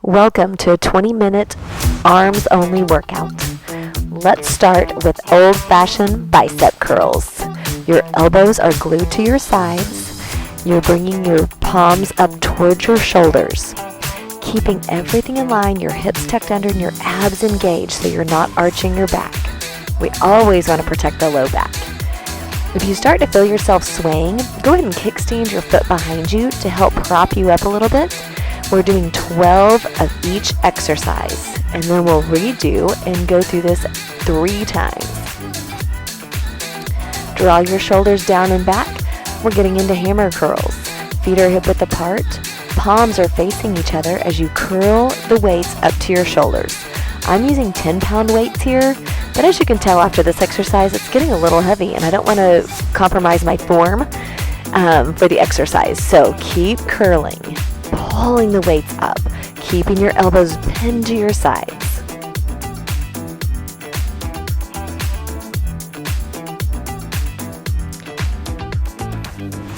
Welcome to a 20-minute arms only workout. Let's start with old-fashioned bicep curls. Your elbows are glued to your sides. You're bringing your palms up towards your shoulders, keeping everything in line, your hips tucked under and your abs engaged so you're not arching your back. We always want to protect the low back. If you start to feel yourself swaying, go ahead and kickstand your foot behind you to help prop you up a little bit. We're doing 12 of each exercise, and then we'll redo and go through this 3 times. Draw your shoulders down and back. We're getting into hammer curls. Feet are hip width apart. Palms are facing each other as you curl the weights up to your shoulders. I'm using 10-pound weights here, but as you can tell after this exercise, it's getting a little heavy, and I don't want to compromise my form for the exercise. So keep curling, pulling the weights up, keeping your elbows pinned to your sides.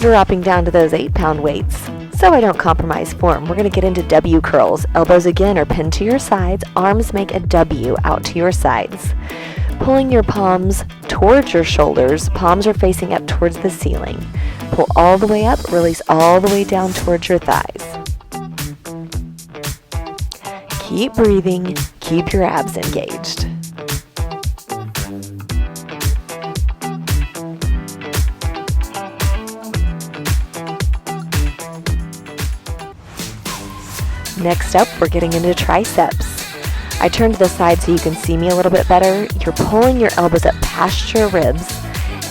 Dropping down to those 8-pound weights. So I don't compromise form, we're going to get into W curls. Elbows again are pinned to your sides. Arms make a W out to your sides. Pulling your palms towards your shoulders. Palms are facing up towards the ceiling. Pull all the way up, release all the way down towards your thighs. Keep breathing, keep your abs engaged. Next up, we're getting into triceps. I turn to the side so you can see me a little bit better. You're pulling your elbows up past your ribs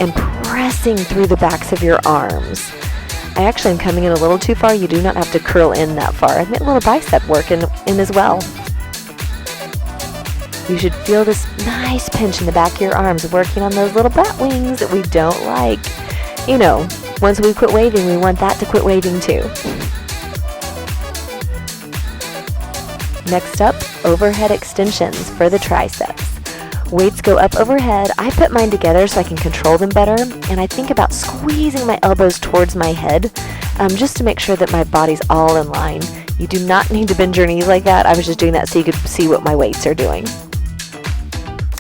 and pressing through the backs of your arms. I actually am coming in a little too far. You do not have to curl in that far. I've got a little bicep work in as well. You should feel this nice pinch in the back of your arms, working on those little bat wings that we don't like. You know, once we quit waving, we want that to quit waving too. Next up, overhead extensions for the triceps. Weights go up overhead. I put mine together so I can control them better, and I think about squeezing my elbows towards my head just to make sure that my body's all in line. You do not need to bend your knees like that. I was just doing that so you could see what my weights are doing.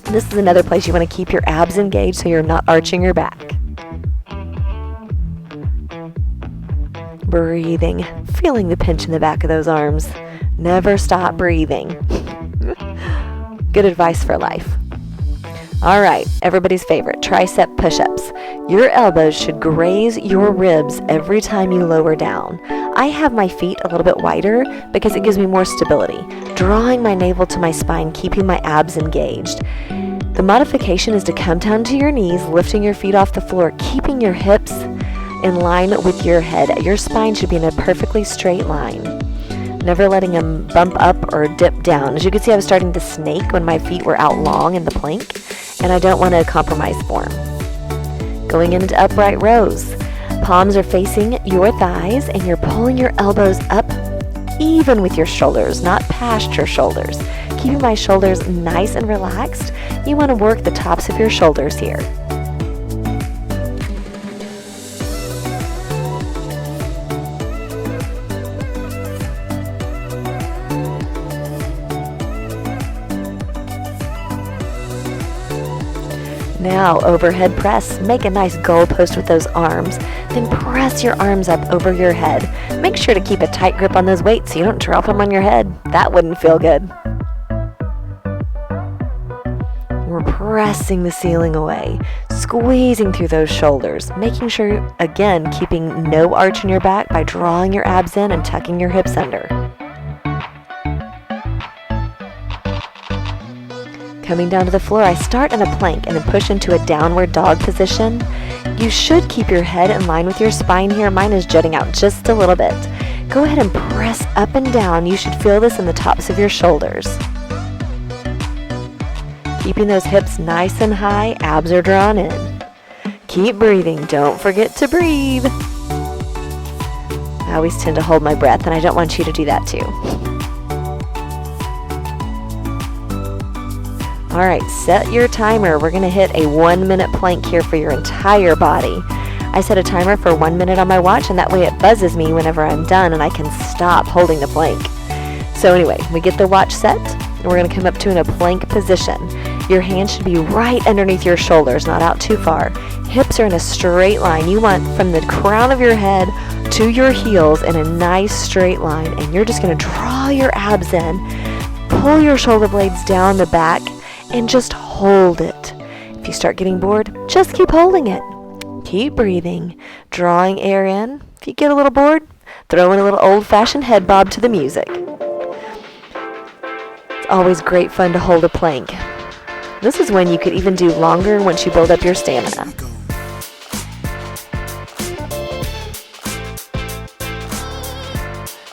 This is another place you want to keep your abs engaged so you're not arching your back. Breathing, feeling the pinch in the back of those arms. Never stop breathing. Good advice for life. All right, everybody's favorite, tricep push-ups. Your elbows should graze your ribs every time you lower down. I have my feet a little bit wider because it gives me more stability, drawing my navel to my spine, keeping my abs engaged. The modification is to come down to your knees, lifting your feet off the floor, keeping your hips in line with your head. Your spine should be in a perfectly straight line. Never letting them bump up or dip down. As you can see, I was starting to snake when my feet were out long in the plank, and I don't want to compromise form. Going into upright rows. Palms are facing your thighs, and you're pulling your elbows up even with your shoulders, not past your shoulders. Keeping my shoulders nice and relaxed. You want to work the tops of your shoulders here. Now, overhead press. Make a nice goalpost with those arms. Then press your arms up over your head. Make sure to keep a tight grip on those weights so you don't drop them on your head. That wouldn't feel good. We're pressing the ceiling away, squeezing through those shoulders, making sure, again, keeping no arch in your back by drawing your abs in and tucking your hips under. Coming down to the floor, I start in a plank and then push into a downward dog position. You should keep your head in line with your spine here. Mine is jutting out just a little bit. Go ahead and press up and down. You should feel this in the tops of your shoulders. Keeping those hips nice and high, abs are drawn in. Keep breathing. Don't forget to breathe. I always tend to hold my breath, and I don't want you to do that too. All right, set your timer. We're gonna hit a 1-minute plank here for your entire body. I set a timer for 1 minute on my watch, and that way it buzzes me whenever I'm done and I can stop holding the plank. So anyway, we get the watch set, and we're going to come up to in a plank position. Your hands should be right underneath your shoulders, not out too far. Hips are in a straight line. You want from the crown of your head to your heels in a nice straight line, and you're just going to draw your abs in, pull your shoulder blades down the back, and just hold it. If you start getting bored, just keep holding it. Keep breathing, drawing air in. If you get a little bored, throw in a little old-fashioned head bob to the music. It's always great fun to hold a plank. This is when you could even do longer once you build up your stamina.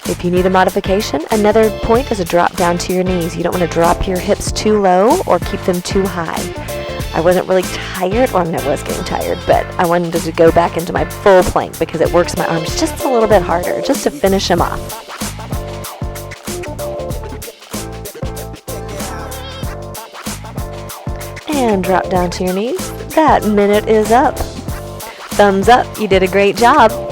If you need a modification, another point is a drop down to your knees. You don't want to drop your hips too low or keep them too high. I wasn't really tired, well, I was getting tired, but I wanted to go back into my full plank because it works my arms just a little bit harder, just to finish them off. And drop down to your knees. That minute is up. Thumbs up, you did a great job.